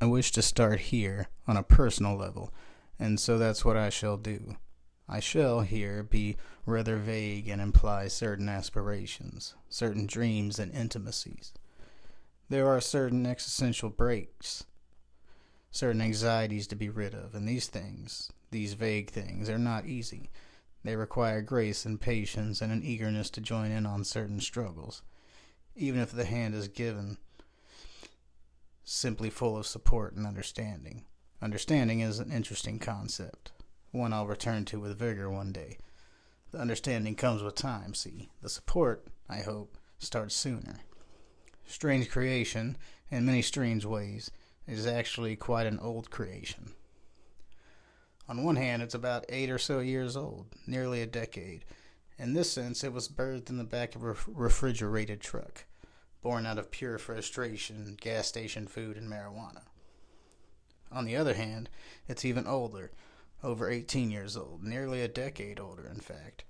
I wish to start here on a personal level, and so that's what I shall do. I shall here be rather vague and imply certain aspirations, certain dreams and intimacies. There are certain existential breaks, certain anxieties to be rid of, and these things, these vague things, are not easy. They require grace and patience and an eagerness to join in on certain struggles, even if the hand is given simply full of support and understanding. Understanding is an interesting concept, one I'll return to with vigor one day. The understanding comes with time, see. The support, I hope, starts sooner. Strange creation, in many strange ways, is actually quite an old creation. On one hand, it's about 8 or so years old, nearly a decade. In this sense, it was birthed in the back of a refrigerated truck, born out of pure frustration, gas station food, and marijuana. On the other hand, it's even older, over 18 years old, nearly a decade older, in fact,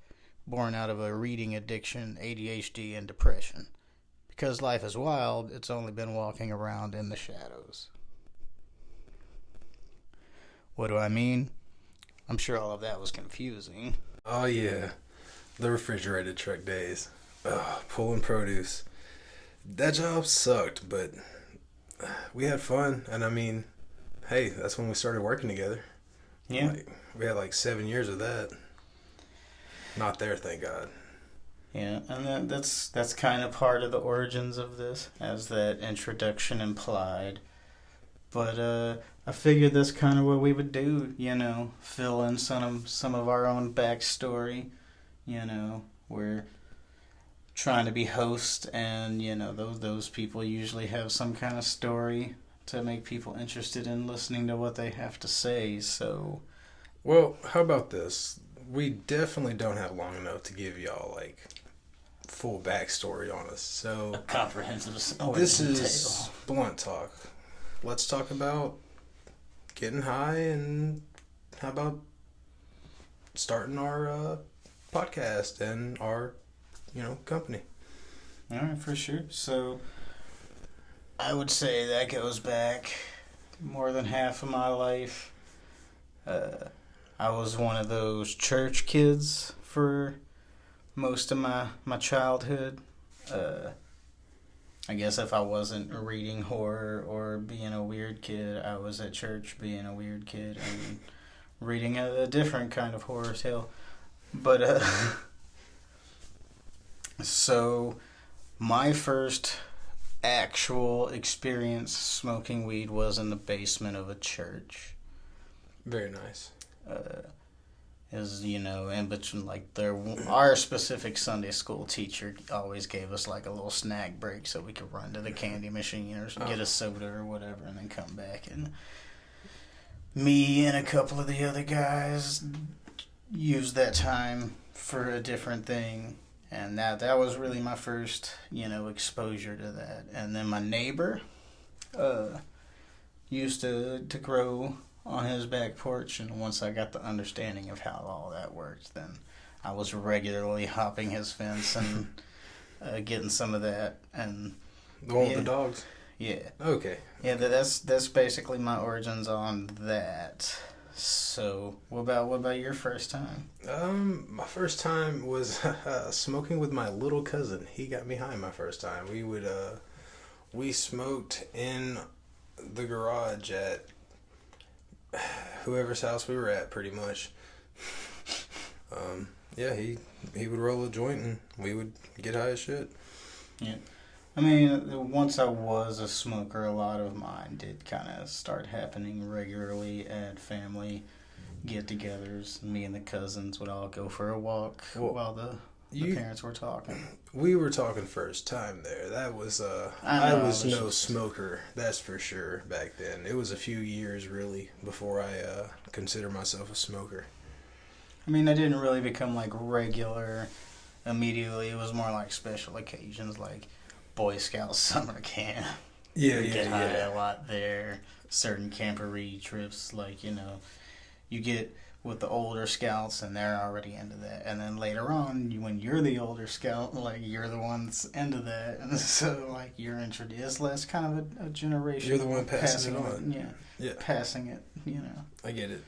born out of a reading addiction, ADHD, and depression. Because life is wild, it's only been walking around in the shadows. What do I mean? I'm sure all of that was confusing. Oh yeah, the refrigerated truck days. Pulling produce. That job sucked, but we had fun, and I mean, hey, that's when we started working together. Yeah. We had like 7 years of that. Not there, thank God. Yeah, and that's kind of part of the origins of this, as that introduction implied. But I figured that's kind of what we would do, fill in some of our own backstory. We're trying to be hosts, and those people usually have some kind of story to make people interested in listening to what they have to say. So, well, how about this? We definitely don't have long enough to give y'all like full backstory on us. So a comprehensive story. This is blunt talk. Let's talk about getting high, and how about starting our podcast and our company. All right, for sure. So I would say that goes back more than half of my life. I was one of those church kids for most of my childhood. I guess if I wasn't reading horror or being a weird kid, I was at church being a weird kid and reading a different kind of horror tale. But so my first actual experience smoking weed was in the basement of a church. Very nice. In between, our specific Sunday school teacher always gave us like a little snack break so we could run to the candy machine or get a soda or whatever and then come back. And me and a couple of the other guys used that time for a different thing. And that was really my first, exposure to that. And then my neighbor used to grow on his back porch, and once I got the understanding of how all that worked, then I was regularly hopping his fence and getting some of that. And the one with the dogs? Yeah. Okay. Yeah, that's basically my origins on that. So, what about your first time? My first time was smoking with my little cousin. He got me high my first time. We smoked in the garage at whoever's house we were at, pretty much. He would roll a joint and we would get high as shit. Yeah. I mean, once I was a smoker, a lot of mine did kind of start happening regularly at family get-togethers. Me and the cousins would all go for a walk while the parents were talking. We were talking first time there. That was I was no smoker, that's for sure. Back then, it was a few years really before I consider myself a smoker. I mean, I didn't really become like regular immediately. It was more like special occasions, like Boy Scout summer camp. Get high a lot there. Certain camporee trips, you get with the older scouts, and they're already into that. And then later on, when you're the older scout, like you're the one that's into that, and so like you're introduced. Less kind of a generation. You're the one passing it on. Yeah, passing it. You know. I get it.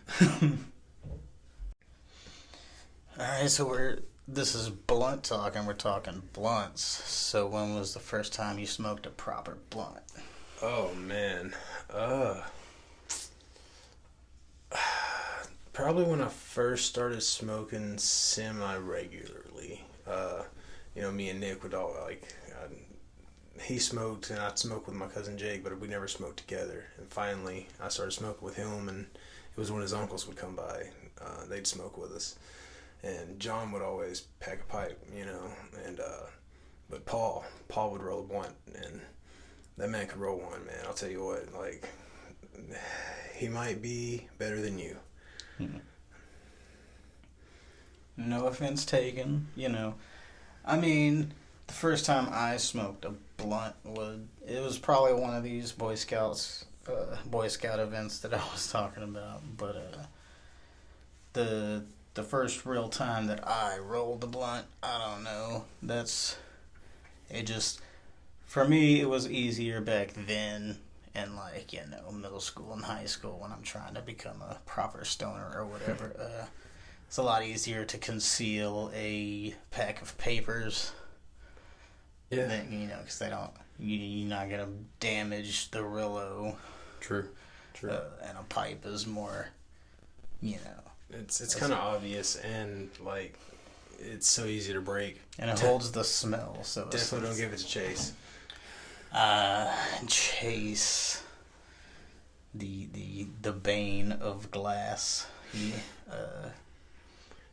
All right, so this is blunt talk, and we're talking blunts. So when was the first time you smoked a proper blunt? Oh man, probably when I first started smoking semi-regularly. Me and Nick would all he smoked and I'd smoke with my cousin Jake, but we never smoked together. And finally, I started smoking with him, and it was when his uncles would come by. They'd smoke with us, and John would always pack a pipe, and but Paul would roll a blunt, and that man could roll one, man. I'll tell you what, like, he might be better than you. No offense taken, I mean, the first time I smoked a blunt was probably one of these Boy Scout events that I was talking about. But the first real time that I rolled the blunt, I don't know. For me, it was easier back then in middle school and high school when I'm trying to become a proper stoner or whatever. It's a lot easier to conceal a pack of papers. Yeah. Because you're not going to damage the Rillo. True. And a pipe is more, It's kind of obvious, and, like, it's so easy to break. And it holds the smell, so definitely don't give it to Chase. Chase, the bane of glass.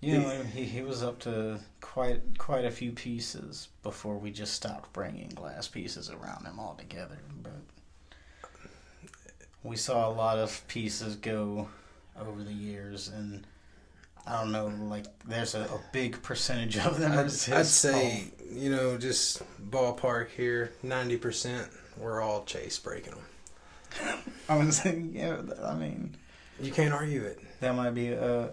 He was up to quite a few pieces before we just stopped bringing glass pieces around him altogether. But we saw a lot of pieces go over the years, and I don't know, like, there's a big percentage of them. I'd say, just ballpark here, 90%, we're all Chase breaking them. I was saying, you can't argue it. That might be a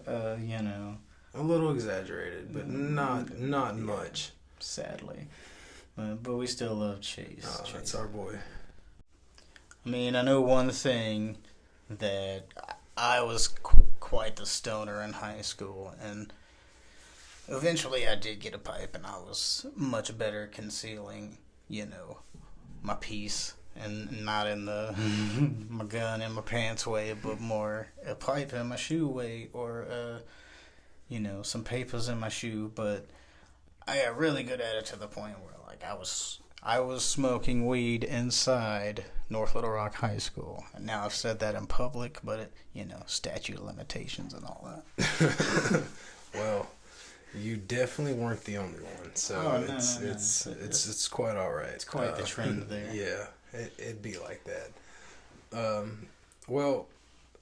little exaggerated, but not much. Sadly, but we still love Chase. Oh, Chase. That's our boy. I mean, I know one thing, that I was quite the stoner in high school, and eventually I did get a pipe, and I was much better concealing, my piece, and not in the my gun in my pants way, but more a pipe in my shoe way, or some papers in my shoe. But I got really good at it to the point where, like, I was smoking weed inside North Little Rock High School. And now I've said that in public, but statute of limitations and all that. Well, you definitely weren't the only one, so it's quite all right. It's quite the trend there. Yeah, it'd be like that. Well,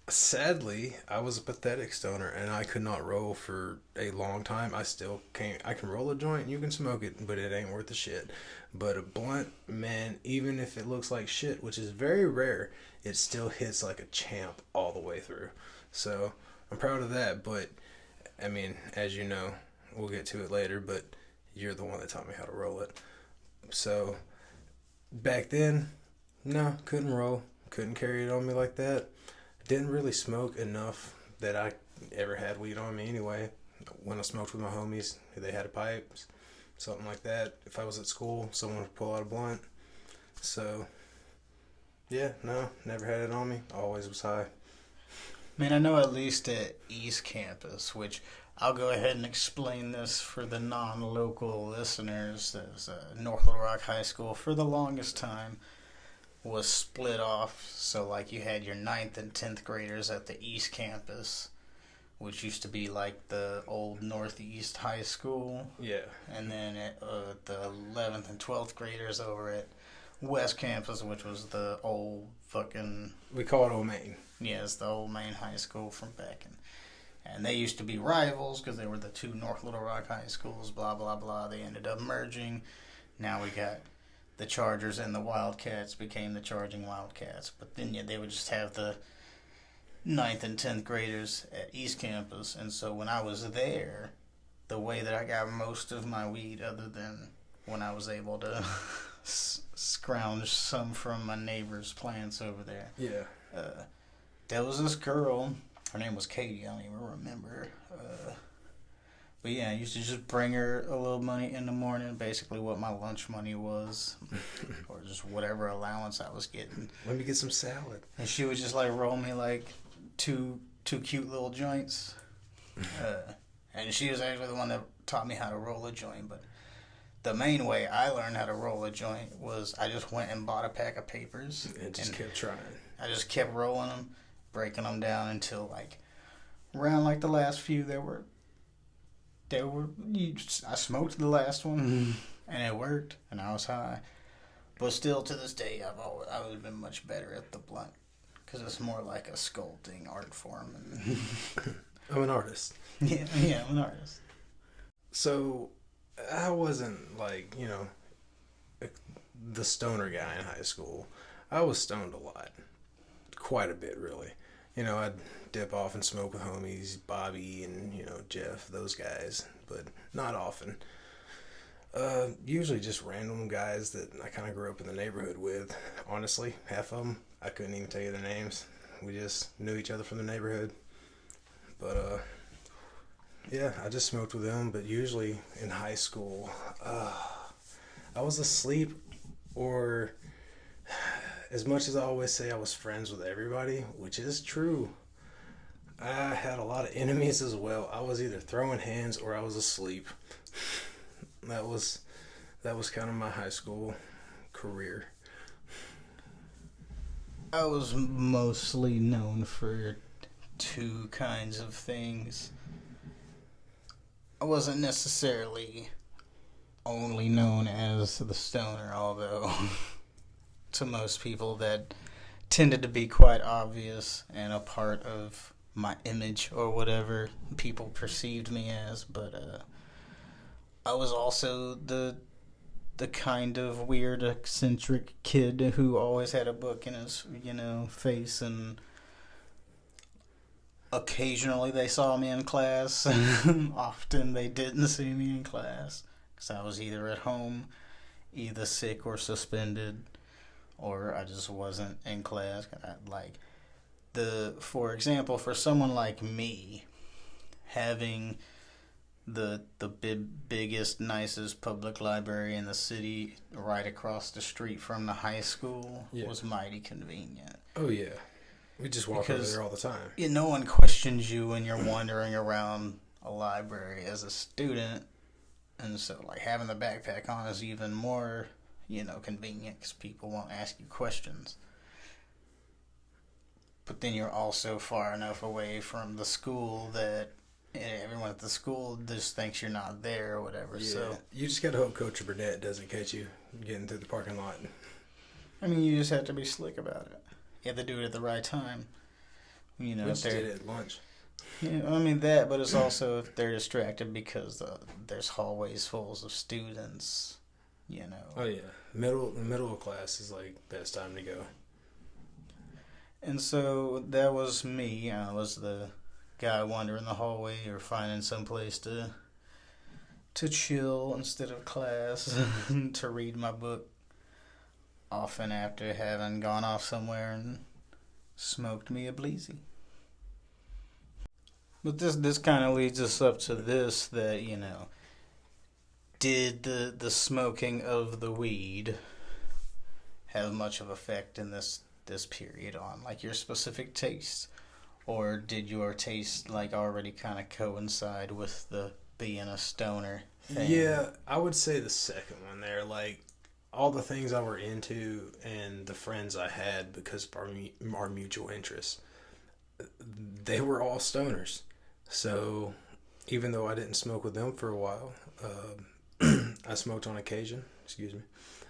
sadly, I was a pathetic stoner, and I could not roll for a long time. I still can't. I can roll a joint, you can smoke it, but it ain't worth the shit. But a blunt, man, even if it looks like shit, which is very rare, it still hits like a champ all the way through. So I'm proud of that. But I mean, as you know, we'll get to it later, but you're the one that taught me how to roll it. So back then, no, couldn't roll, couldn't carry it on me like that. Didn't really smoke enough that I ever had weed on me anyway. When I smoked with my homies, they had a pipe, something like that. If I was at school, someone would pull out a blunt. So, yeah, no, never had it on me. Always was high. Man, I know at least at East Campus, which I'll go ahead and explain this for the non-local listeners. There's North Little Rock High School for the longest time was split off. So, like, you had your 9th and 10th graders at the East Campus, which used to be like the old Northeast High School. Yeah. And then the 11th and 12th graders over at West Campus, which was the old fucking... We call it Old Main. Yeah, it's the old Main High School from back in... And they used to be rivals because they were the two North Little Rock High Schools, blah, blah, blah. They ended up merging. Now we got the Chargers and the Wildcats became the Charging Wildcats. But then they would just have ninth and 10th graders at East Campus. And so when I was there, the way that I got most of my weed, other than when I was able to scrounge some from my neighbor's plants over there, Yeah. there was this girl. Her name was Katie. I don't even remember. But yeah, I used to just bring her a little money in the morning, basically what my lunch money was, or just whatever allowance I was getting. Let me get some salad. And she would just like roll me like two cute little joints. And she was actually the one that taught me how to roll a joint. But the main way I learned how to roll a joint was I just went and bought a pack of papers. And just kept trying. I just kept rolling them, breaking them down until like around like the last few I smoked the last one and it worked and I was high. But still to this day I've always been much better at the blunt because it's more like a sculpting art form. And I'm an artist. Yeah, I'm an artist. So I wasn't like, the stoner guy in high school. I was stoned a lot. Quite a bit, really. I'd dip off and smoke with homies, Bobby and, Jeff, those guys, but not often. Usually just random guys that I kind of grew up in the neighborhood with. Honestly, half of them, I couldn't even tell you their names. We just knew each other from the neighborhood. But, yeah, I just smoked with them, but usually in high school, I was asleep or... As much as I always say I was friends with everybody, which is true, I had a lot of enemies as well. I was either throwing hands or I was asleep. That was kind of my high school career. I was mostly known for two kinds of things. I wasn't necessarily only known as the stoner, although... to most people that tended to be quite obvious and a part of my image or whatever people perceived me as. But I was also the kind of weird eccentric kid who always had a book in his face, and occasionally they saw me in class. Often they didn't see me in class because I was either at home, either sick or suspended, or I just wasn't in class. For example, for someone like me, having the biggest, nicest public library in the city right across the street from the high school was mighty convenient. Oh yeah, we just walk over there all the time. No one questions you when you're wandering around a library as a student, and so like having the backpack on is even more convenient because people won't ask you questions. But then you're also far enough away from the school that everyone at the school just thinks you're not there or whatever. Yeah. So you just gotta hope Coach Burnett doesn't catch you getting through the parking lot. I mean, you just have to be slick about it. You have to do it at the right time. We just did it at lunch. Yeah, I mean that, but it's also if they're distracted because there's hallways full of students. Oh yeah, middle of class is like best time to go. And so that was me. I was the guy wandering the hallway or finding some place to chill instead of class, to read my book. Often after having gone off somewhere and smoked me a bleezy. But this kind of leads us up to this, that did the smoking of the weed have much of effect in this period on like your specific taste, or did your taste like already kind of coincide with the being a stoner thing? Yeah, I would say the second one there. Like all the things I were into and the friends I had because of our mutual interests, they were all stoners. So even though I didn't smoke with them for a while, I smoked on occasion.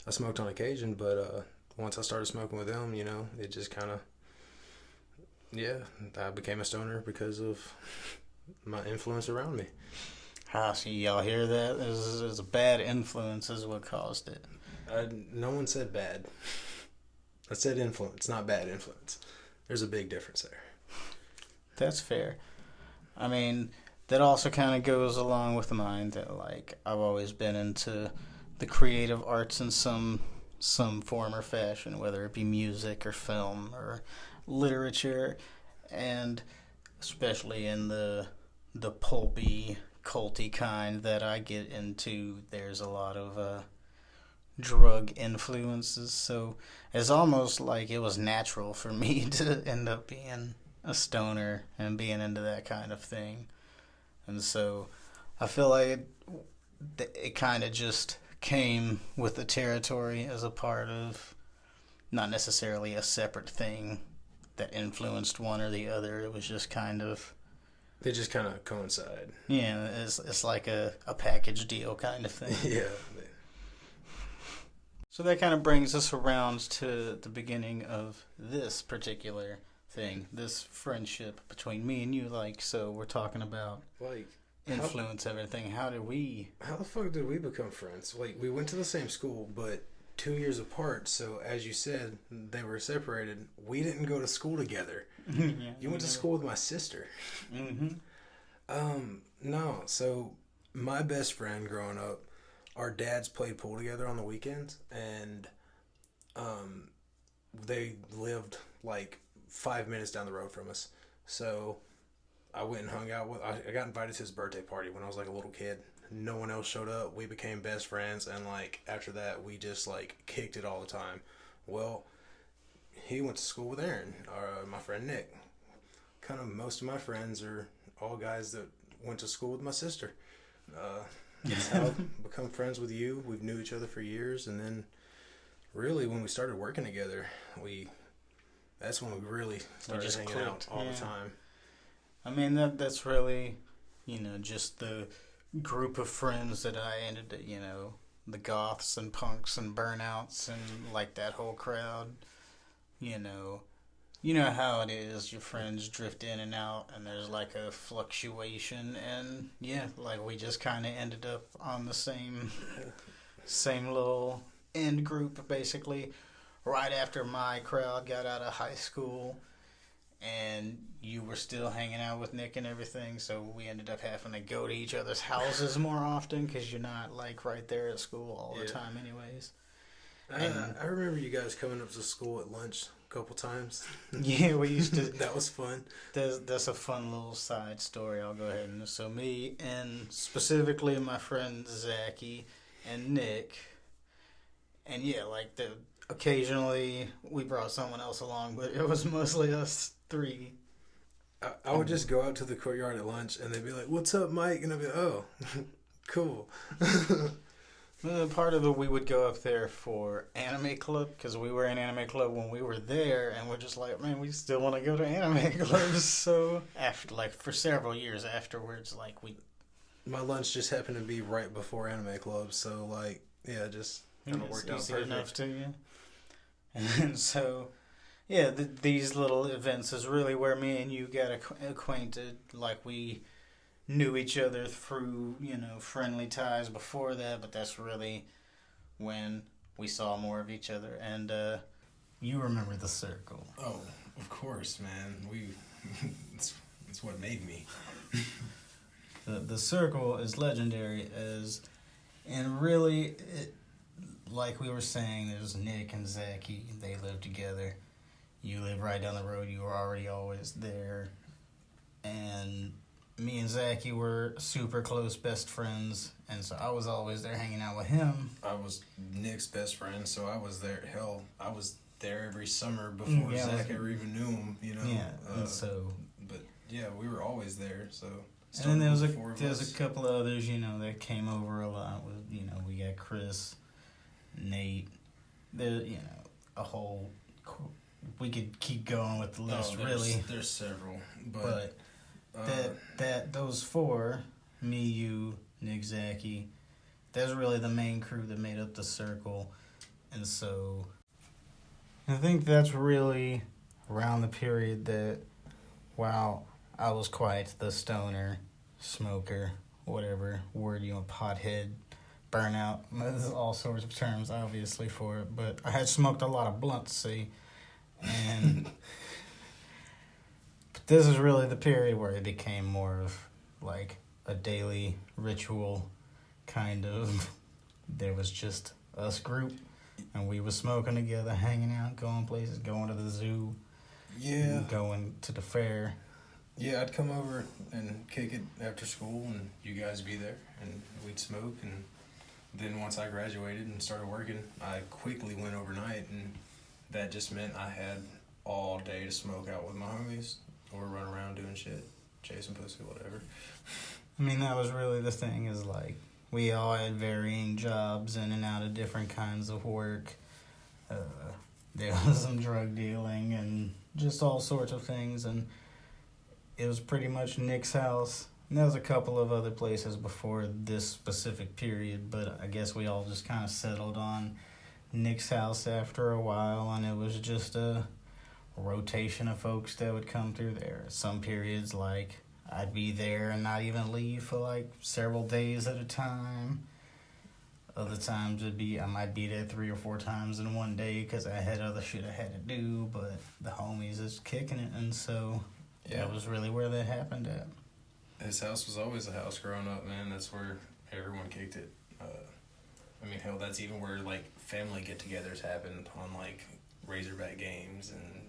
I smoked on occasion, but once I started smoking with them, it just kind of, I became a stoner because of my influence around me. So y'all hear that? This is a bad influence is what caused it. No one said bad. I said influence, not bad influence. There's a big difference there. That's fair. I mean, that also kind of goes along with mine that like I've always been into the creative arts in some form or fashion, whether it be music or film or literature, and especially in the pulpy, culty kind that I get into, there's a lot of drug influences. So it's almost like it was natural for me to end up being a stoner and being into that kind of thing. And so I feel like it kind of just came with the territory as a part of not necessarily a separate thing that influenced one or the other. It was just kind of, They just kind of coincide. yeah, it's like a package deal kind of thing. Yeah. So that kind of brings us around to the beginning of this particular thing, this friendship between me and you. Like, so we're talking about Like, influence, everything. How did we? how the fuck did we become friends? Like, we went to the same school, but 2 years apart. So, as you said, they were separated. We didn't go to school together. Yeah, You went to school with my sister. Mm-hmm. No. So, my best friend growing up, our dads played pool together on the weekends, and they lived like 5 minutes down the road from us. So I went and hung out with. I got invited to his birthday party when I was like a little kid. No one else showed up. We became best friends, and like after that, we just like kicked it all the time. Well, he went to school with Aaron, my friend Nick. Kind of most of my friends are all guys that went to school with my sister. That's how I've become friends with you. We've knew each other for years, and then really when we started working together, that's when we really started just hanging clicked, out all yeah. the time. I mean that's really, just the group of friends that I ended up, the goths and punks and burnouts and like that whole crowd. You know how it is. Your friends drift in and out, and there's like a fluctuation. And yeah, like we just kind of ended up on the same little end group, basically, right after my crowd got out of high school, and you were still hanging out with Nick and everything. So we ended up having to go to each other's houses more often because you're not like right there at school all the time, anyways. I remember you guys coming up to school at lunch a couple times. Yeah, we used to. That was fun. That's a fun little side story. I'll go ahead and so me and specifically my friend Zachy and Nick, and yeah, like occasionally we brought someone else along, but it was mostly us three. I would just go out to the courtyard at lunch, and they'd be like, "What's up, Mike?" And I'd be like, "Oh, cool." Part of it, we would go up there for anime club because we were in anime club when we were there, and we're just like, man, we still want to go to anime clubs. So after, like, for several years afterwards, like my lunch just happened to be right before anime club, so like, yeah, just kind of worked out perfect enough to you. And so, yeah, these little events is really where me and you got acquainted. Like we knew each other through, friendly ties before that, but that's really when we saw more of each other. And you remember the circle. Oh, of course, man. It's what made me. The circle is legendary and really, like we were saying, there's Nick and Zachy. They live together. You live right down the road. You were already always there. And me and Zachy were super close best friends, and so I was always there hanging out with him. I was Nick's best friend, so I was there. Hell, I was there every summer before Zach ever even knew him, Yeah, and so... But, yeah, we were always there, so... And then there was a couple of others, that came over a lot. With, we got Chris, Nate, there, a whole... We could keep going with the list, really. There's several, but those four, me, you, Nick, Zachy, that's really the main crew that made up the circle. And so I think that's really around the period that, while I was quite the stoner, smoker, whatever word you want, pothead, burnout, there's all sorts of terms obviously for it, but I had smoked a lot of blunts, see, and this is really the period where it became more of like a daily ritual kind of. There was just us group, and we was smoking together, hanging out, going places, going to the zoo, going to the fair. Yeah, I'd come over and kick it after school, and you guys be there, and we'd smoke. And then once I graduated and started working, I quickly went overnight, and that just meant I had all day to smoke out with my homies or run around doing shit, chasing pussy, whatever. I mean, that was really the thing, is like, we all had varying jobs in and out of different kinds of work. There was some drug dealing and just all sorts of things, and it was pretty much Nick's house. And there was a couple of other places before this specific period, but I guess we all just kind of settled on Nick's house after a while, and it was just a rotation of folks that would come through there. Some periods, like, I'd be there and not even leave for like several days at a time. Other times I might be there 3 or 4 times in one day because I had other shit I had to do, but the homies is kicking it, and so that was really where that happened at. His house was always a house growing up, man. That's where everyone kicked it. I mean, hell, that's even where like family get-togethers happened on like Razorback games and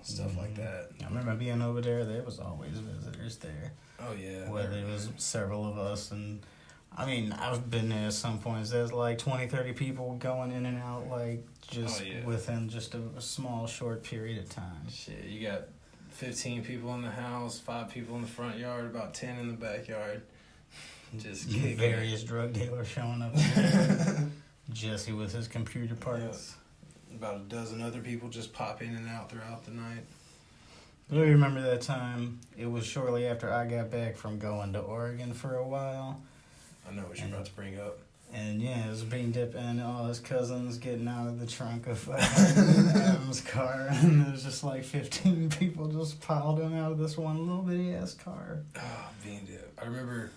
stuff like that. I remember being over there. There was always visitors there. Oh yeah. Whether it was several of us, and I mean, I've been there at some points. There's like 20, 30 people going in and out, like just within just a small, short period of time. Shit, you got 15 people in the house, 5 people in the front yard, about 10 in the backyard. Just kicking various drug dealers showing up. Jesse with his computer parts. About a dozen other people just pop in and out throughout the night. I remember that time. It was shortly after I got back from going to Oregon for a while. I know what you're about to bring up. And yeah, it was Bean Dip and all his cousins getting out of the trunk of Adam's car, and there was just like 15 people just piled in out of this one little bitty ass car. Oh, Bean Dip. I remember.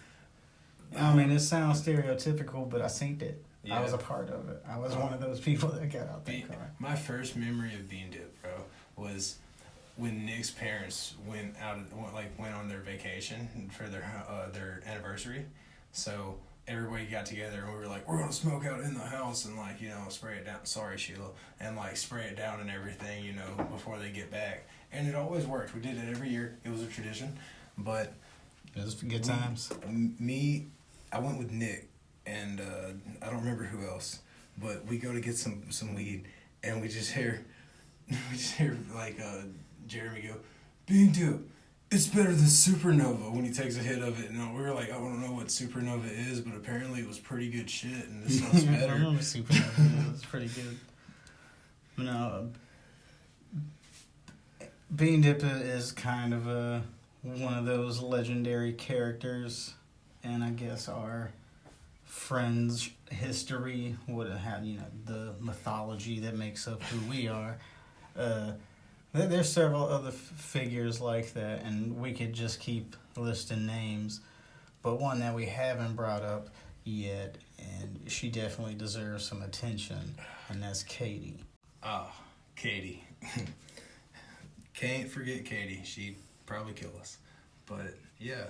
I mean, it sounds stereotypical, but I synced it. Yeah. I was a part of it. I was one of those people that got out that car. My first memory of Bean Dip, bro, was when Nick's parents went on their vacation for their anniversary. So everybody got together and we were like, we're gonna smoke out in the house and like, spray it down. Sorry, Sheila, and like spray it down and everything, before they get back. And it always worked. We did it every year. It was a tradition. But it was good times. I went with Nick. And I don't remember who else, but we go to get some weed, and we just hear like Jeremy go, Bean Dip, it's better than Supernova, when he takes a hit of it. And we were like, I don't know what Supernova is, but apparently it was pretty good shit, and this sounds better. I remember Supernova. It was pretty good. No, Bean Dip is kind of one of those legendary characters, and I guess our friends' history would have the mythology that makes up who we are. There's several other figures like that, and we could just keep listing names, but one that we haven't brought up yet, and she definitely deserves some attention, and that's Katie. Katie. Can't forget Katie. She'd probably kill us, but yeah.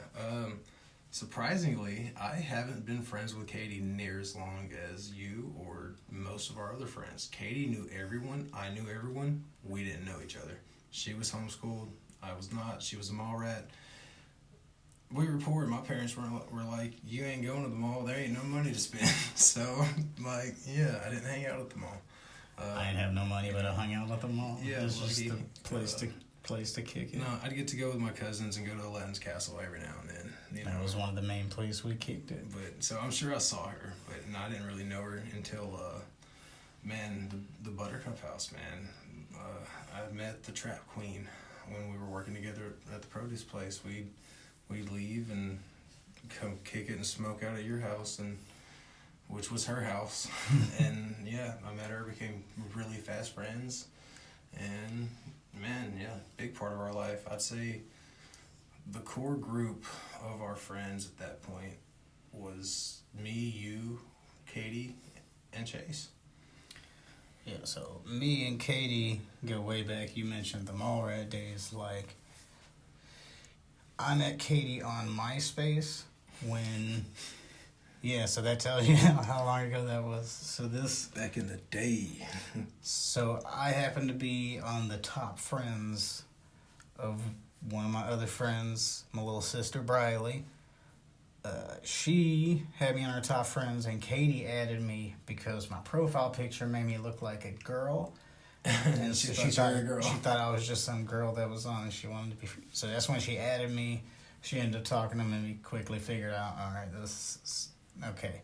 Surprisingly, I haven't been friends with Katie near as long as you or most of our other friends. Katie knew everyone. I knew everyone. We didn't know each other. She was homeschooled. I was not. She was a mall rat. We were poor. My parents were like, you ain't going to the mall. There ain't no money to spend. So, like, yeah, I didn't hang out at the mall. I didn't have no money, but I hung out at the mall. Yeah, it was just the place to kick it. No, I'd get to go with my cousins and go to Aladdin's Castle every now and then. That was one of the main places we kicked it. But so I'm sure I saw her, but I didn't really know her until, the Buttercup House, man. I met the Trap Queen when we were working together at the produce place. We'd leave and come kick it and smoke out at your house, and which was her house. And yeah, I met her, became really fast friends, and man, yeah, big part of our life. I'd say the core group of our friends at that point was me, you, Katie, and Chase. Yeah, so me and Katie go way back. You mentioned the mall rat days. Like, I met Katie on MySpace when, yeah, so that tells you how long ago that was. So back in the day. So I happened to be on the top friends of one of my other friends, my little sister Briley. She had me on her top friends, and Katie added me because my profile picture made me look like a girl. And She so thought you were a girl. She thought I was just some girl that was on, and she wanted to be. So that's when she added me. She ended up talking to me, and we quickly figured out, all right, this is okay.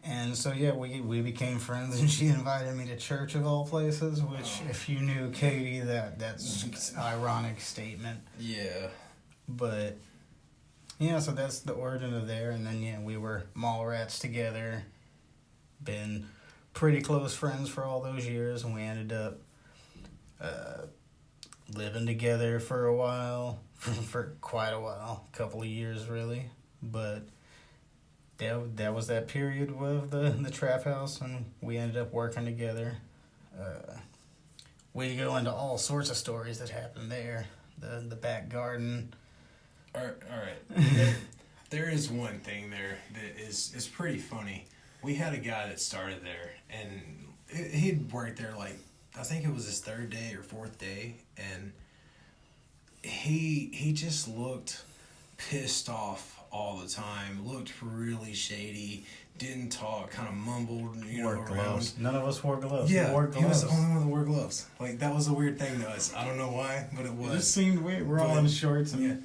And so yeah, we became friends, and she invited me to church of all places. Which, if you knew Katie, that's an ironic statement. Yeah. But yeah, so that's the origin of there. And then yeah, we were mall rats together. Been pretty close friends for all those years, and we ended up living together for a while, for quite a while, a couple of years really. But that was that period of the trap house, and we ended up working together. We go into all sorts of stories that happened there. The back garden. All right. There is one thing there that is pretty funny. We had a guy that started there, and he'd worked there like, I think it was his third day or fourth day, and he just looked pissed off all the time, looked really shady, didn't talk, kind of mumbled, Wore around. gloves. None of us wore gloves. Yeah, we wore gloves. he was the only one that wore gloves. Like, that was a weird thing to us. I don't know why, but it was. It just seemed weird. We're all in shorts and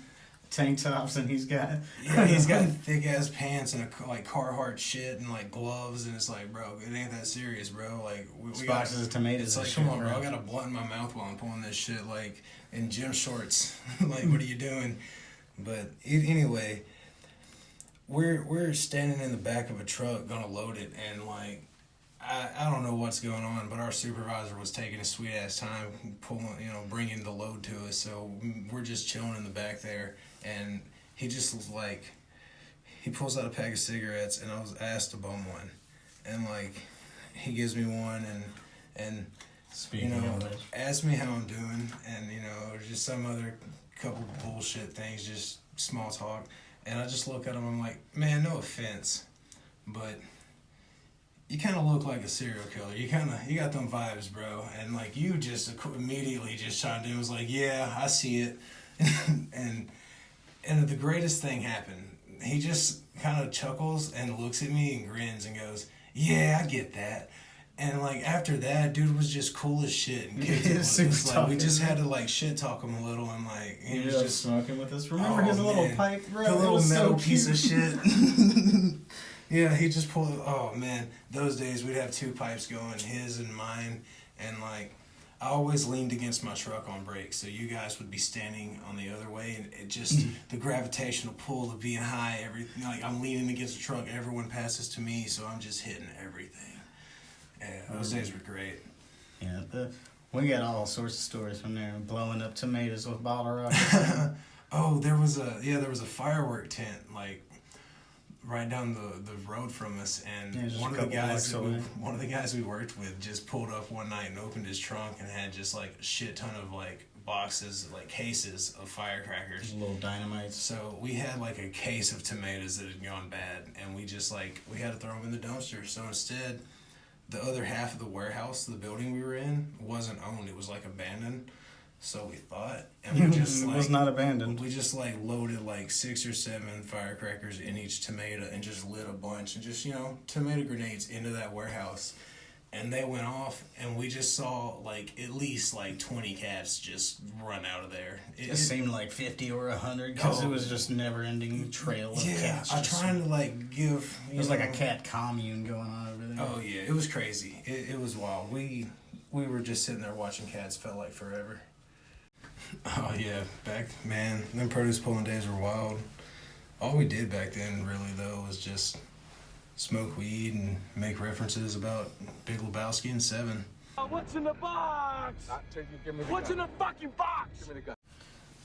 tank tops, and he's got thick ass pants and like Carhartt shit and like gloves, and it's like, bro, it ain't that serious, bro. Like, we got boxes of tomatoes. It's like, come on, bro, I got a blunt in my mouth while I'm pulling this shit, like in gym shorts. Like, what are you doing? But anyway, we're standing in the back of a truck gonna load it, and like, I don't know what's going on, but our supervisor was taking a sweet ass time bringing the load to us. So we're just chilling in the back there, and he just was like, he pulls out a pack of cigarettes, and I was asked to bum one, and like, he gives me one, and Speaking of which, asked me how I'm doing, and just some other couple bullshit things, just small talk, and I just look at him, I'm like, man, no offense, but you kind of look like a serial killer. You got them vibes, bro. And like, you just immediately just chimed in and was like, yeah, I see it. and the greatest thing happened. He just kind of chuckles and looks at me and grins and goes, yeah, I get that. And like, after that, dude was just cool as shit. And like, we just had to like shit talk him a little, and like, he was just smoking with us. Remember his little pipe, bro? The little metal piece of shit. Yeah, he just pulled. Oh man, those days we'd have two pipes going, his and mine, and like, I always leaned against my truck on brakes, so you guys would be standing on the other way, and it just the gravitational pull of being high, everything. Like, I'm leaning against the truck, everyone passes to me, so I'm just hitting everything. Yeah, those days were great. Yeah, we got all sorts of stories from there, blowing up tomatoes with bottle rockets. Oh, there was a firework tent like right down the road from us, and one of the guys we worked with just pulled up one night and opened his trunk and had just like a shit ton of like boxes, like cases of firecrackers, little dynamites. So we had like a case of tomatoes that had gone bad, and we just like, we had to throw them in the dumpster. So instead, the other half of the warehouse, the building we were in, wasn't owned. It was like abandoned. So we thought, and we just it was not abandoned. We just like loaded like 6 or 7 firecrackers in each tomato and just lit a bunch and just tomato grenades into that warehouse, and they went off, and we just saw like at least like 20 cats just run out of there. It seemed like 50 or 100 because it was just never ending trail of cats. I'm trying to like give. It was like a cat commune going on over there. Oh yeah, it was crazy. It was wild. We were just sitting there watching cats. Felt like forever. Oh yeah, them produce pulling days were wild. All we did back then, really though, was just smoke weed and make references about Big Lebowski and Seven. What's in the box? What's in the fucking box? Give me the gun.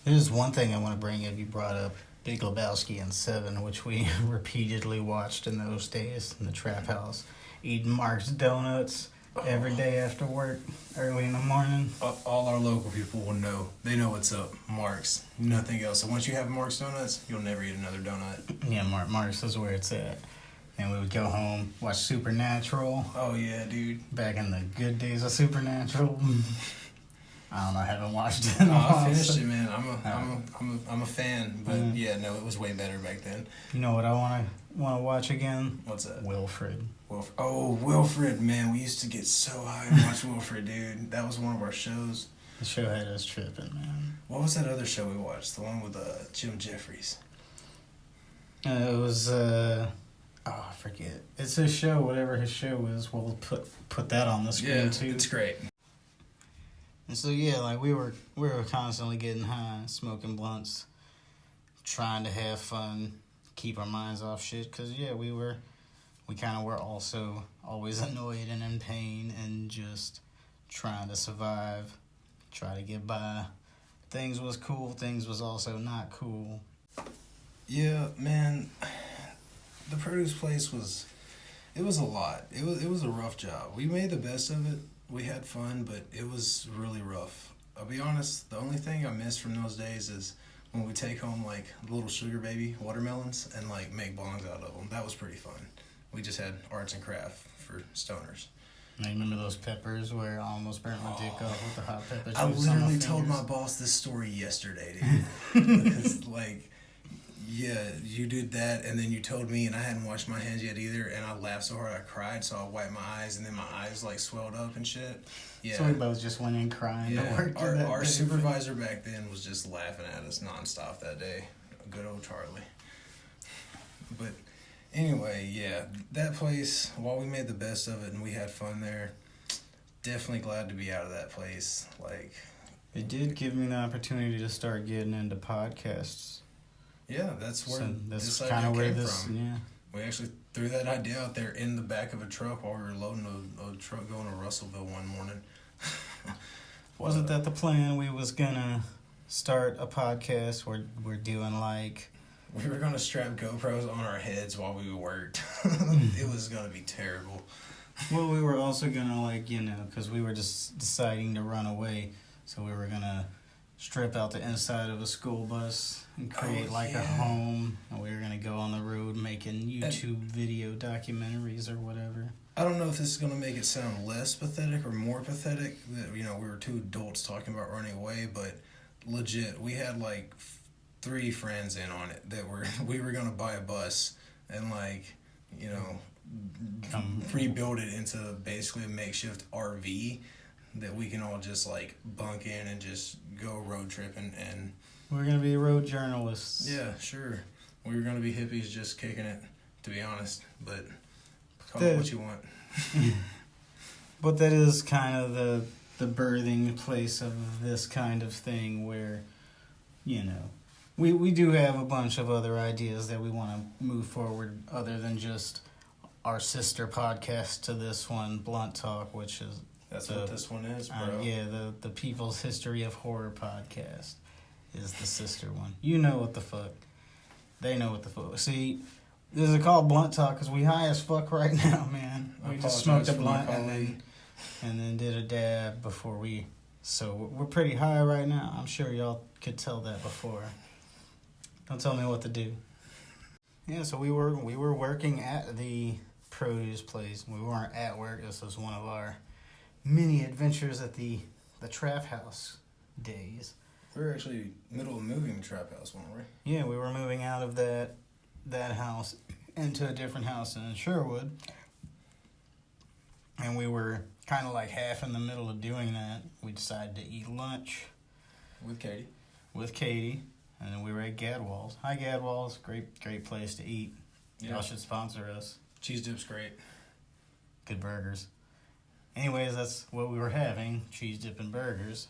There's one thing I want to bring up. You brought up Big Lebowski and Seven, which we repeatedly watched in those days in the trap house, eating Mark's Donuts, every day after work, early in the morning. All our local people will know. They know what's up. Mark's. Nothing else. So once you have Mark's Donuts, you'll never eat another donut. Yeah, Mark's is where it's at. And we would go home, watch Supernatural. Oh, yeah, dude. Back in the good days of Supernatural. I don't know, I haven't watched it in a No, while. I finished it, man. I'm a fan, but yeah, no, it was way better back then. You know what I want to watch again? What's that? Wilfred. Wilfred, man. We used to get so high and watch Wilfred, dude. That was one of our shows. The show had us tripping, man. What was that other show we watched? The one with Jim Jeffries. It was I forget. It's his show, whatever his show is. We'll put that on the screen too. It's great. And so yeah, like we were constantly getting high, smoking blunts, trying to have fun, keep our minds off shit. Cause yeah, we kind of were also always annoyed and in pain and just trying to survive, try to get by. Things was cool, things was also not cool. Yeah, man. The produce place was a lot. It was a rough job. We made the best of it. We had fun, but it was really rough. I'll be honest, the only thing I miss from those days is when we take home like little sugar baby watermelons and like make bongs out of them. That was pretty fun. We just had arts and craft for stoners. I remember those peppers where I almost burnt my dick off with the hot pepper juice. I on my literally told my fingers. boss this story yesterday, dude. Because like, yeah, you did that, and then you told me, and I hadn't washed my hands yet either, and I laughed so hard I cried, so I wiped my eyes, and then my eyes like swelled up and shit. Yeah. So we both just went in crying to work. Our supervisor back then was just laughing at us nonstop that day. Good old Charlie. But anyway, yeah, that place, while we made the best of it and we had fun there, definitely glad to be out of that place. Like, it did give me the opportunity to start getting into podcasts. Yeah, that's where that's this kind of idea where came this. from. Yeah. We actually threw that idea out there in the back of a truck while we were loading a truck going to Russellville one morning. Wasn't that the plan? We was gonna start a podcast. We're doing like. We were gonna strap GoPros on our heads while we worked. It was gonna be terrible. Well, we were also gonna because we were just deciding to run away, so we were gonna strip out the inside of a school bus and create a home, and we were gonna go on the road making YouTube video documentaries or whatever. I don't know if this is gonna make it sound less pathetic or more pathetic that we were two adults talking about running away, but legit, we had like 3 friends in on it that we were gonna buy a bus and rebuild it into basically a makeshift RV that we can all just like bunk in and just go road tripping. And we're gonna be road journalists. Yeah, sure. We were gonna be hippies just kicking it, to be honest. But call it what you want. But that is kind of the birthing place of this kind of thing where, we do have a bunch of other ideas that we want to move forward other than just our sister podcast to this one, Blunt Talk, which is... That's what this one is, bro. The People's History of Horror podcast is the sister one. You know what the fuck. They know what the fuck. See, this is called Blunt Talk because we high as fuck right now, man. We just smoked a blunt and then did a dab before we... So we're pretty high right now. I'm sure y'all could tell that before. Don't tell me what to do. Yeah, so we were working at the produce place. We weren't at work. This was one of our mini adventures at the trap house days. We were actually middle of moving the trap house, weren't we? Yeah, we were moving out of that house into a different house in Sherwood. And we were kind of like half in the middle of doing that. We decided to eat lunch. With Katie. And then we were at Gadwall's. Hi, Gadwall's. Great place to eat. Yeah. Y'all should sponsor us. Cheese dip's great. Good burgers. Anyways, that's what we were having, cheese dip and burgers.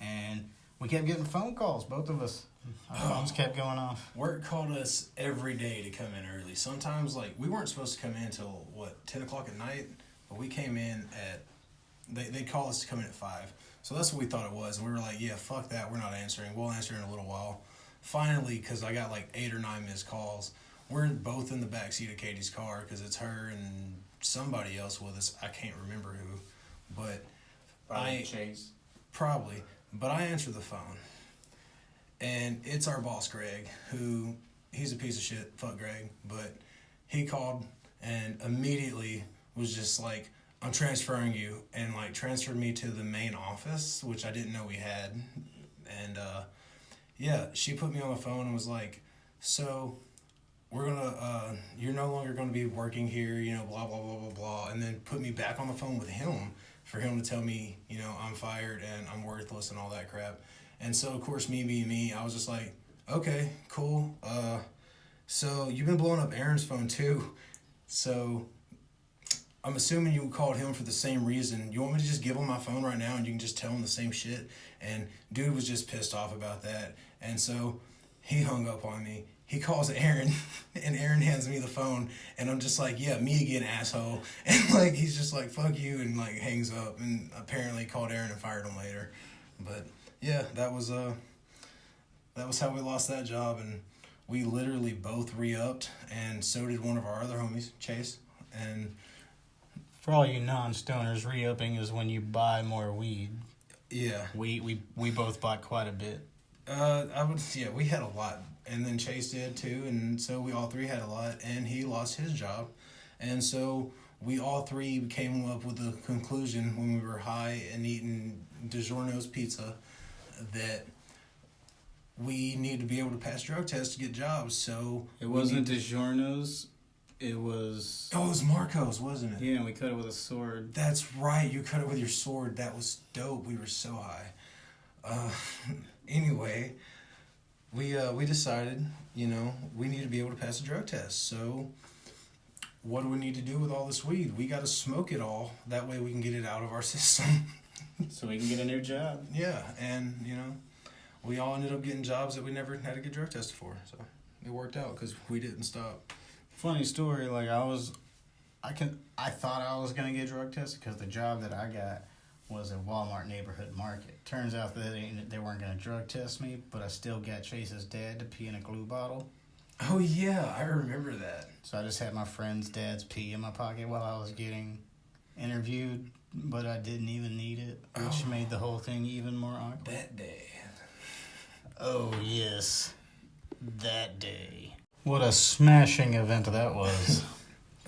And we kept getting phone calls, both of us. Our phones kept going off. Work called us every day to come in early. Sometimes, we weren't supposed to come in until, 10 o'clock at night? But we came in at, they called us to come in at 5. So that's what we thought it was. And we were like, yeah, fuck that, we're not answering. We'll answer in a little while. Finally, because I got 8 or 9 missed calls, we're both in the backseat of Katie's car because it's her and somebody else with us. I can't remember who, but Chase. Probably. But I answer the phone, and it's our boss, Greg, who, he's a piece of shit, fuck Greg, but he called and immediately was just like, I'm transferring you, and like transferred me to the main office, which I didn't know we had. And yeah, she put me on the phone and was like, so we're gonna you're no longer gonna be working here, you know, blah blah blah blah blah, and then put me back on the phone with him for him to tell me, you know, I'm fired and I'm worthless and all that crap. And so of course me, I was just like, okay, cool. So you've been blowing up Aaron's phone too. So I'm assuming you called him for the same reason. You want me to just give him my phone right now and you can just tell him the same shit? And dude was just pissed off about that. And so he hung up on me. He calls Aaron, and Aaron hands me the phone, and I'm just like, yeah, me again, asshole. And like, he's just like, fuck you, and like hangs up, and apparently called Aaron and fired him later. But yeah, that was how we lost that job, and we literally both re-upped, and so did one of our other homies, Chase. And for all you non-stoners, re-upping is when you buy more weed. Yeah. We both bought quite a bit. We had a lot. And then Chase did too, and so we all three had a lot, and he lost his job. And so we all three came up with the conclusion when we were high and eating DiGiorno's pizza that we need to be able to pass drug tests to get jobs. So it wasn't DiGiorno's, it was... Oh, it was Marco's, wasn't it? Yeah, we cut it with a sword. That's right, you cut it with your sword. That was dope. We were so high. Anyway... We decided, you know, we need to be able to pass a drug test. So what do we need to do with all this weed? We got to smoke it all. That way we can get it out of our system. So we can get a new job. Yeah, and, you know, we all ended up getting jobs that we never had to get drug tested for. So it worked out because we didn't stop. Funny story, like I thought I was going to get drug tested because the job that I got was a Walmart neighborhood market. Turns out that they weren't going to drug test me, but I still got Chase's dad to pee in a glue bottle. Oh, yeah, I remember that. So I just had my friend's dad's pee in my pocket while I was getting interviewed, but I didn't even need it, which made the whole thing even more awkward. That day. Oh, yes. That day. What a smashing event that was.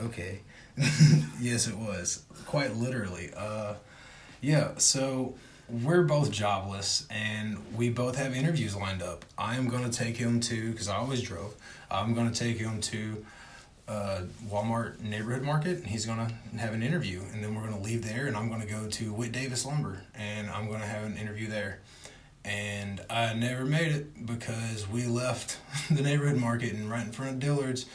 Okay. Yes, it was. Quite literally. Yeah, so we're both jobless, and we both have interviews lined up. I am going to take him to, because I always drove, I'm going to take him to Walmart neighborhood market, and he's going to have an interview, and then we're going to leave there, and I'm going to go to Whit Davis Lumber, and I'm going to have an interview there. And I never made it because we left the neighborhood market, and right in front of Dillard's,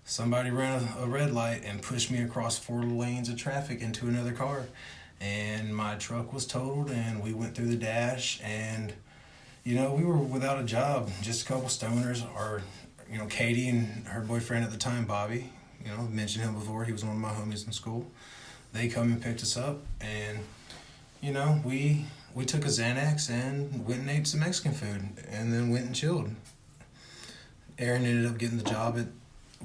somebody ran a red light and pushed me across 4 lanes of traffic into another car. And my truck was totaled, and we went through the dash, and, you know, we were without a job, just a couple stoners. Our, you know, Katie and her boyfriend at the time, Bobby, you know, mentioned him before, he was one of my homies in school. They come and picked us up, and, you know, we took a Xanax and went and ate some Mexican food, and then went and chilled. Aaron ended up getting the job at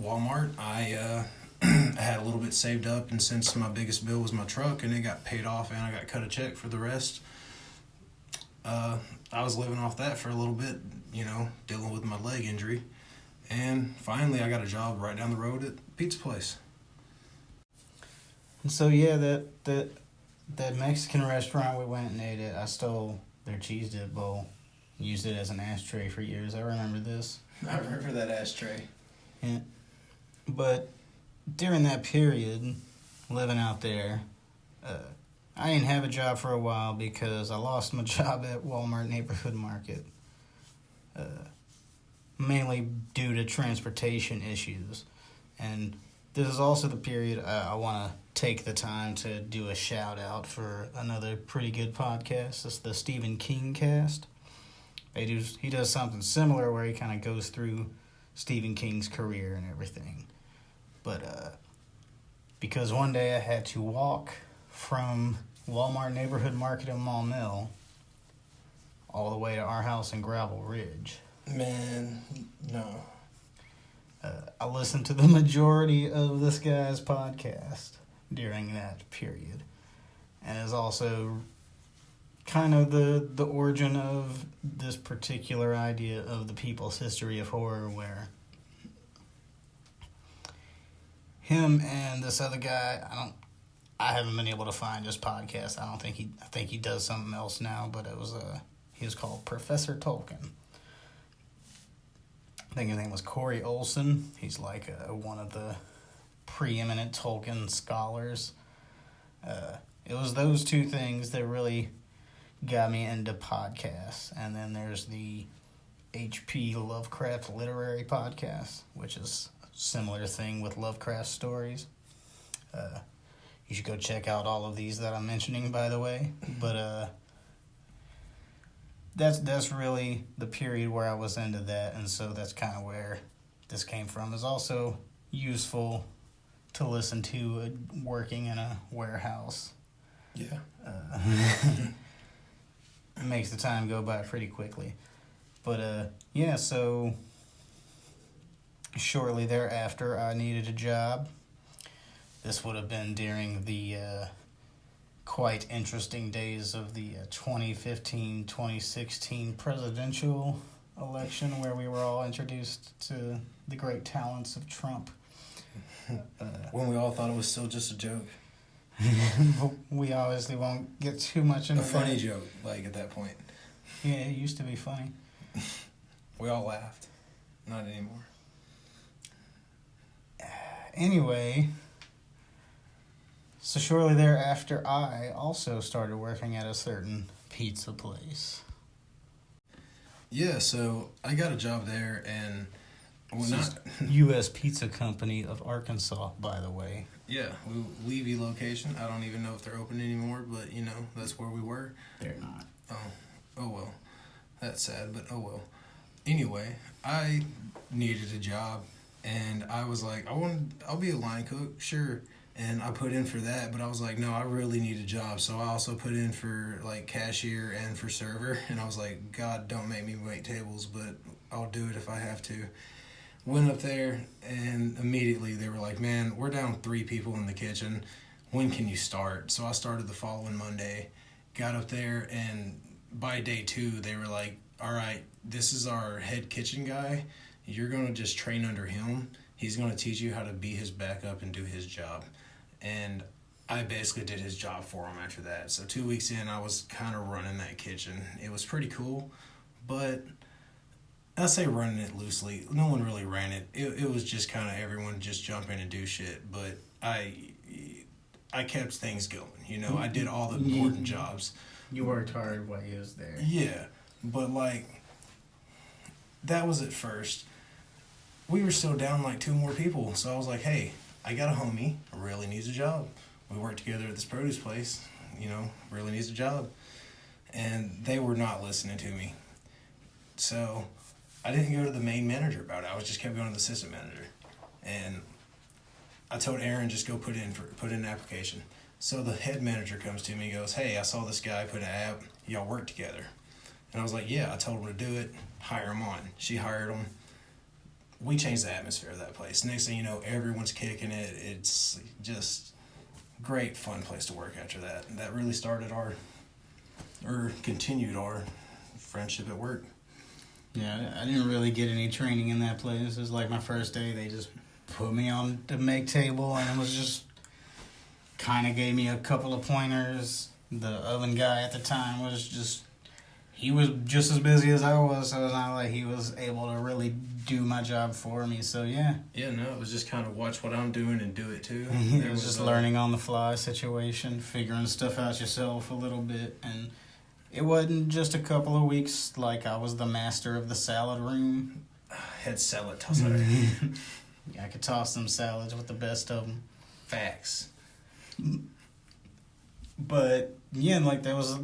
Walmart. I had a little bit saved up, and since my biggest bill was my truck, and it got paid off, and I got cut a check for the rest, I was living off that for a little bit, you know, dealing with my leg injury. And finally, I got a job right down the road at the pizza place. And so, yeah, that Mexican restaurant we went and ate at, I stole their cheese dip bowl, used it as an ashtray for years. I remember this. I remember that ashtray. Yeah. But during that period, living out there, I didn't have a job for a while because I lost my job at Walmart neighborhood market, mainly due to transportation issues. And this is also the period I want to take the time to do a shout out for another pretty good podcast. It's the Stephen King cast. He does something similar where he kind of goes through Stephen King's career and everything. But because one day I had to walk from Walmart neighborhood market in Mall Mill all the way to our house in Gravel Ridge. Man, no. I listened to the majority of this guy's podcast, during that period, and is also kind of the origin of this particular idea of the people's history of horror, where him and this other guy, I haven't been able to find his podcast. I think he does something else now, but he was called Professor Tolkien. I think his name was Corey Olson. He's like one of the preeminent Tolkien scholars. It was those two things that really got me into podcasts. And then there's the H.P. Lovecraft Literary Podcast, which is a similar thing with Lovecraft stories. You should go check out all of these that I'm mentioning, by the way. But that's really the period where I was into that, and so that's kind of where this came from. It's also useful to listen to working in a warehouse. Yeah. It makes the time go by pretty quickly. But, yeah, so shortly thereafter, I needed a job. This would have been during the quite interesting days of the 2015-2016 presidential election, where we were all introduced to the great talents of Trump. When we all thought it was still just a joke. We obviously won't get too much into a funny joke, like, at that point. Yeah, it used to be funny. We all laughed. Not anymore. Anyway, so shortly thereafter, I also started working at a certain pizza place. Yeah, so I got a job there, and U.S. Pizza Company of Arkansas, by the way. Yeah, Levy location. I don't even know if they're open anymore, but, that's where we were. They're not. Oh well. That's sad, but oh well. Anyway, I needed a job, and I was like, I'll be a line cook, sure. And I put in for that, but I was like, no, I really need a job. So I also put in for, like, cashier and for server. And I was like, God, don't make me wait tables, but I'll do it if I have to. Went up there, and immediately they were like, man, we're down 3 people in the kitchen. When can you start? So I started the following Monday. Got up there, and by day 2, they were like, all right, this is our head kitchen guy. You're going to just train under him. He's going to teach you how to be his backup and do his job. And I basically did his job for him after that. So 2 weeks in, I was kind of running that kitchen. It was pretty cool, but I say running it loosely. No one really ran it. It was just kind of everyone just jump in and do shit. But I kept things going. I did all the important jobs. You worked hard while you was there. Yeah, but, like, that was at first. We were still down, like, 2 more people. So I was like, hey, I got a homie, really needs a job. We work together at this produce place, really needs a job. And they were not listening to me. So I didn't go to the main manager about it. I just kept going to the assistant manager. And I told Aaron, just go put in an application. So the head manager comes to me and goes, hey, I saw this guy put an app. Y'all work together. And I was like, yeah, I told him to do it. Hire him on. She hired him. We changed the atmosphere of that place. Next thing you know, everyone's kicking it. It's just great, fun place to work after that. And that really started continued our friendship at work. Yeah, I didn't really get any training in that place. It was like my first day. They just put me on the make table, and it was just kind of gave me a couple of pointers. The oven guy at the time he was just as busy as I was, so it's not like he was able to really do my job for me. So, yeah. Yeah, no, it was just kind of watch what I'm doing and do it too. It was just learning on the fly situation, figuring stuff out yourself a little bit. And it wasn't just a couple of weeks like I was the master of the salad room. Head salad tosser. I could toss some salads with the best of them. Facts. But, yeah, like there was...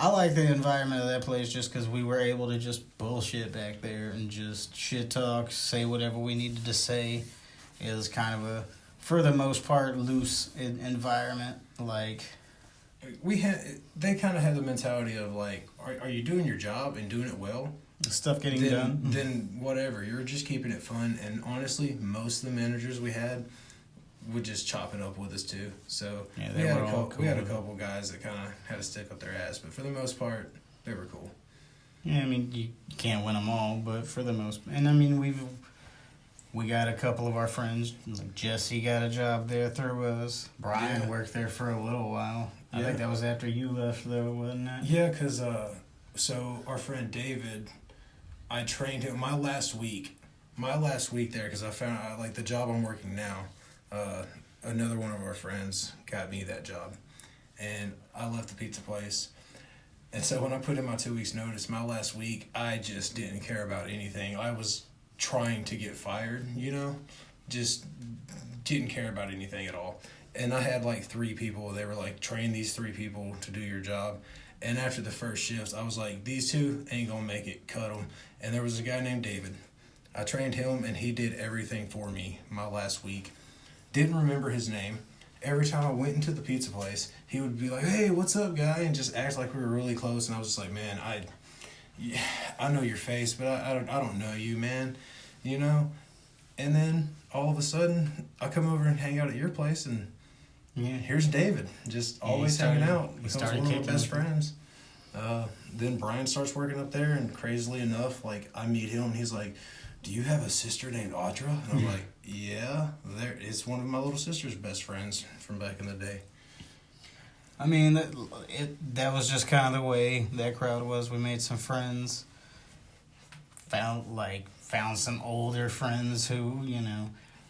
I like the environment of that place just because we were able to just bullshit back there and just shit talk, say whatever we needed to say. It was kind of a, for the most part, loose environment. Like, they kind of had the mentality of like, are you doing your job and doing it well? Stuff getting done. Then whatever, you're just keeping it fun. And honestly, most of the managers we had would just chop it up with us too. So Yeah, we they had were a all couple, cool we had a with it. couple guys that kind of had to stick up their ass, but for the most part, they were cool. Yeah, I mean, you can't win them all, but for the most, and I mean, we got a couple of our friends. Like Jesse got a job there through us. Brian Yeah. worked there for a little while. I Yeah. think that was after you left, though, wasn't it? Yeah, because so our friend David, I trained him my last week there because I found like the job I'm working now. Another one of our friends got me that job, and I left the pizza place. And so when I put in my 2 weeks notice, my last week, I just didn't care about anything. I was trying to get fired, just didn't care about anything at all. And I had like 3 people. They were like, train these 3 people to do your job. And after the first shift, I was like, these 2 ain't gonna make it, cut them. And there was a guy named David. I trained him, and he did everything for me my last week. Didn't remember his name. Every time I went into the pizza place, he would be like, hey, what's up, guy? And just act like we were really close. And I was just like, man, I know your face, but I don't know you, man. And then all of a sudden, I come over and hang out at your place, and here's David, just always hanging out. Becomes one of my best friends. Then Brian starts working up there, and crazily enough, like I meet him, and he's like, do you have a sister named Audra? And I'm like, yeah, it's one of my little sister's best friends from back in the day. I mean, that was just kind of the way that crowd was. We made some friends, found some older friends who,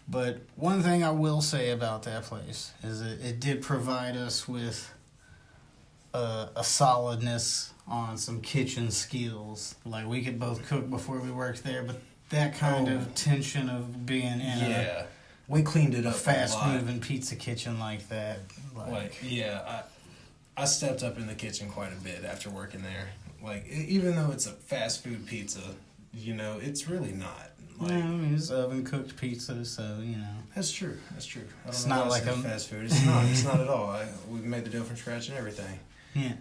But one thing I will say about that place is that it did provide us with a solidness on some kitchen skills. Like, we could both cook before we worked there, but that kind of tension of being in we cleaned it up fast-moving pizza kitchen like that. I stepped up in the kitchen quite a bit after working there. Like, even though it's a fast food pizza, it's really not. Like, I mean, it's oven-cooked pizza, so, That's true. I don't It's know not why I like said a- fast food. It's not. It's not at all. We made the dough from scratch and everything. Yeah.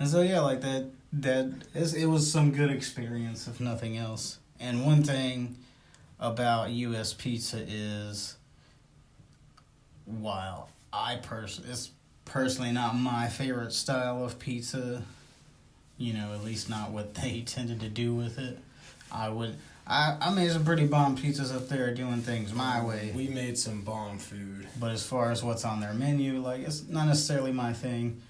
And so, like it was some good experience, if nothing else. And one thing about U.S. Pizza is, while it's personally not my favorite style of pizza, at least not what they tended to do with it, I made some pretty bomb pizzas up there doing things my way. We made some bomb food. But as far as what's on their menu, it's not necessarily my thing.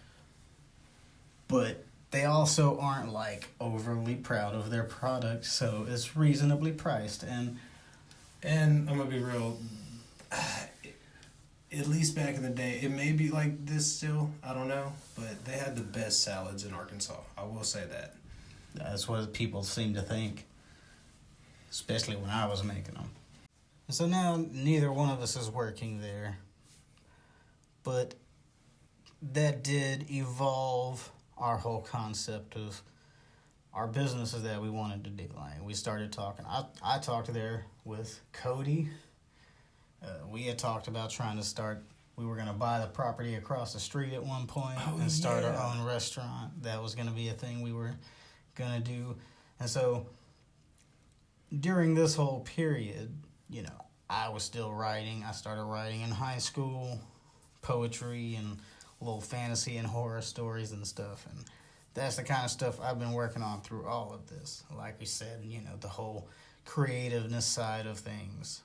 But they also aren't, overly proud of their product, so it's reasonably priced. And I'm going to be real, at least back in the day, it may be like this still, I don't know, but they had the best salads in Arkansas. I will say that. that's what people seem to think, especially when I was making them. So now neither one of us is working there, but that did evolve our whole concept of our businesses that we wanted to do. Like, we started talking. I talked there with Cody. We had talked about trying to start. We were going to buy the property across the street at one point and start our own restaurant. That was going to be a thing we were going to do. And so during this whole period, I was still writing. I started writing in high school, poetry and little fantasy and horror stories and stuff. And that's the kind of stuff I've been working on through all of this. Like we said, the whole creativeness side of things.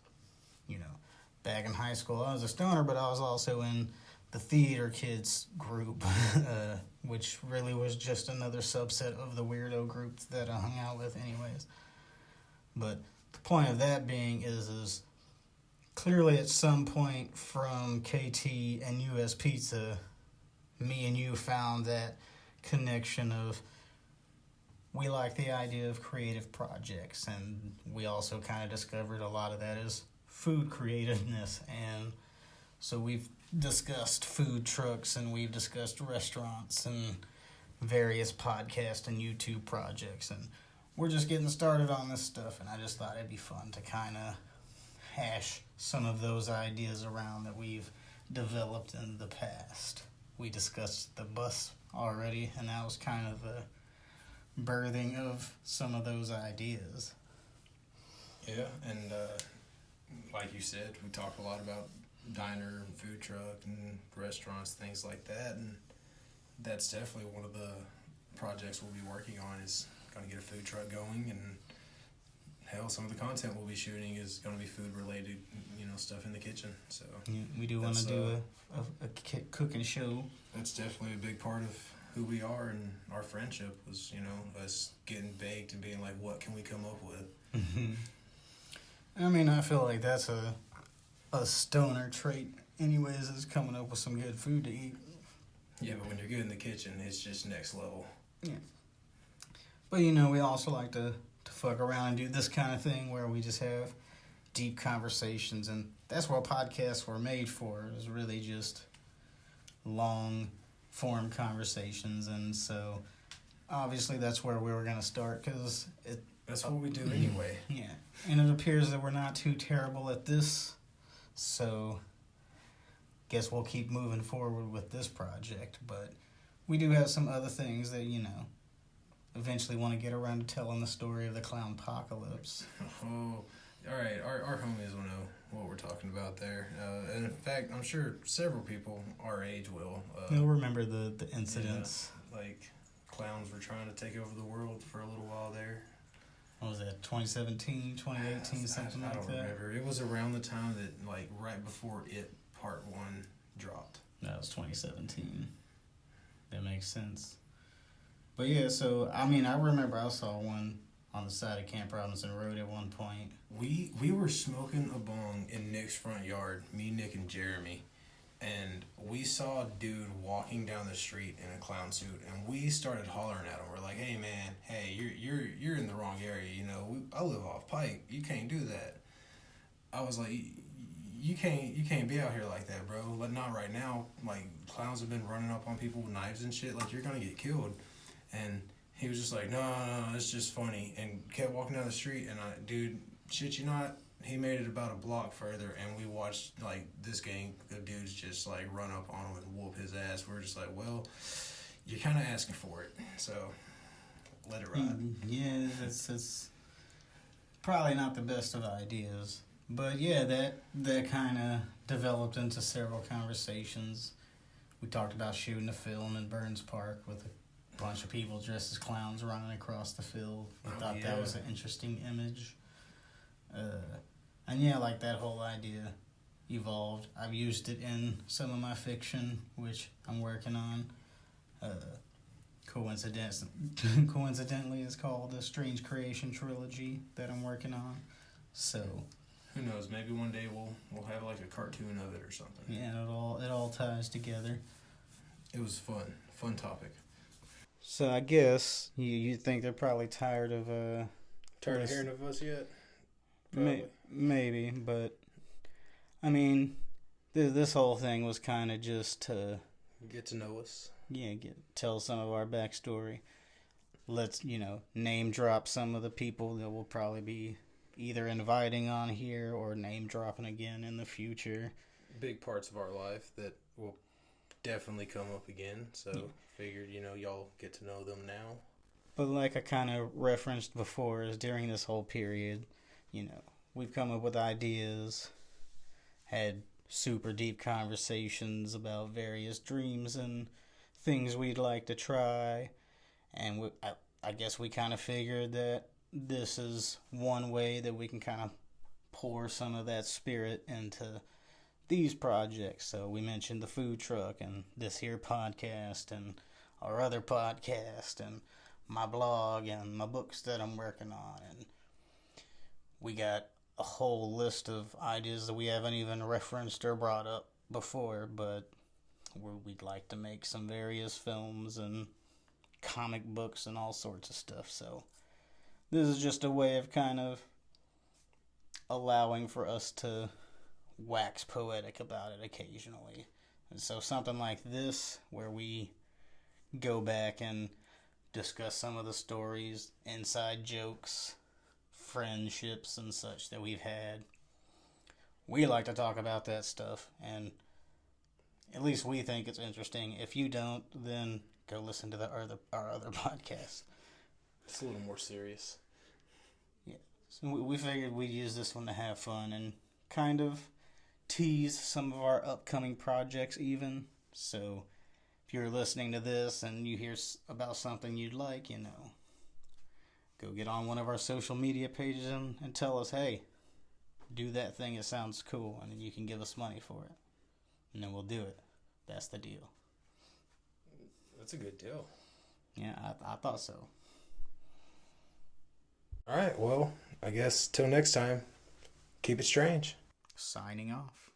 Back in high school, I was a stoner, but I was also in the theater kids group, which really was just another subset of the weirdo group that I hung out with anyways. But the point of that being is clearly at some point from KT and US Pizza, me and you found that connection of we like the idea of creative projects, and we also kind of discovered a lot of that is food creativeness. And so we've discussed food trucks, and we've discussed restaurants and various podcast and YouTube projects, and we're just getting started on this stuff. And I just thought it'd be fun to kind of hash some of those ideas around that we've developed in the past. We discussed the bus already, and that was kind of the birthing of some of those ideas. Yeah, and like you said, we talked a lot about diner and food truck and restaurants, things like that. And that's definitely one of the projects we'll be working on is going to get a food truck going. And hell, some of the content we'll be shooting is going to be food related, stuff in the kitchen. So Yeah, we do want to do a cooking show. That's definitely a big part of who we are, and our friendship was, us getting baked and being like, what can we come up with? I mean, I feel like that's a stoner trait anyways, is coming up with some good food to eat. Yeah, but when you're good in the kitchen, it's just next level. Yeah. But, we also like to fuck around and do this kind of thing where we just have deep conversations, and that's what podcasts were made for, is really just long form conversations. And so obviously that's where we were going to start, because that's what we do anyway. Yeah, and it appears that we're not too terrible at this, so guess we'll keep moving forward with this project. But we do have some other things that, eventually want to get around to telling the story of the clown apocalypse. Oh, all right. Our homies will know what we're talking about there. And in fact, I'm sure several people our age will. They'll remember the incidents. Yeah, like clowns were trying to take over the world for a little while there. What was that, 2017, 2018, something like that? I don't remember. It was around the time that, right before It Part 1 dropped. That was 2017. That makes sense. But yeah, so, I remember I saw one on the side of Camp Robinson Road at one point. We were smoking a bong in Nick's front yard, me, Nick, and Jeremy, and we saw a dude walking down the street in a clown suit, and we started hollering at him. We're like, "Hey man, hey, you're in the wrong area. I live off Pike. You can't do that." I was like, "You can't be out here like that, bro. Not right now. Like, clowns have been running up on people with knives and shit. Like, you're gonna get killed." And he was just like, no, it's just funny, and kept walking down the street. And dude, shit you not, he made it about a block further, and we watched this gang of dudes just run up on him and whoop his ass. We're just like, well, you're kind of asking for it, so let it ride. Yeah, it's probably not the best of ideas, but yeah, that kind of developed into several conversations. We talked about shooting a film in Burns Park with a bunch of people dressed as clowns running across the field. I thought that was an interesting image. And yeah, that whole idea evolved. I've used it in some of my fiction, which I'm working on. Coincidentally, it's called the Strange Creation Trilogy that I'm working on. So who knows? Maybe one day we'll have a cartoon of it or something. Yeah, it all ties together. It was fun topic. So I guess you think they're probably tired of hearing of us yet? Maybe, but this whole thing was kind of just to get to know us. Yeah, tell some of our backstory. Let's name drop some of the people that we'll probably be either inviting on here or name dropping again in the future. Big parts of our life that will definitely come up again, so figured y'all get to know them now. But like I kind of referenced before, is during this whole period, we've come up with ideas, had super deep conversations about various dreams and things we'd like to try, and I guess we kind of figured that this is one way that we can kind of pour some of that spirit into these projects. So we mentioned the food truck and this here podcast and our other podcast and my blog and my books that I'm working on, and we got a whole list of ideas that we haven't even referenced or brought up before, but we'd like to make some various films and comic books and all sorts of stuff. So this is just a way of kind of allowing for us to wax poetic about it occasionally. And so something like this, where we go back and discuss some of the stories, inside jokes, friendships and such that we've had. We like to talk about that stuff, and at least we think it's interesting. If you don't, then go listen to our other podcast. It's a little more serious. Yeah. So we figured we'd use this one to have fun and kind of tease some of our upcoming projects even. So if you're listening to this and you hear about something you'd like, go get on one of our social media pages and tell us, hey, do that thing. It sounds cool. And then you can give us money for it. And then we'll do it. That's the deal. That's a good deal. Yeah, I thought so. All right, well, I guess till next time, keep it strange. Signing off.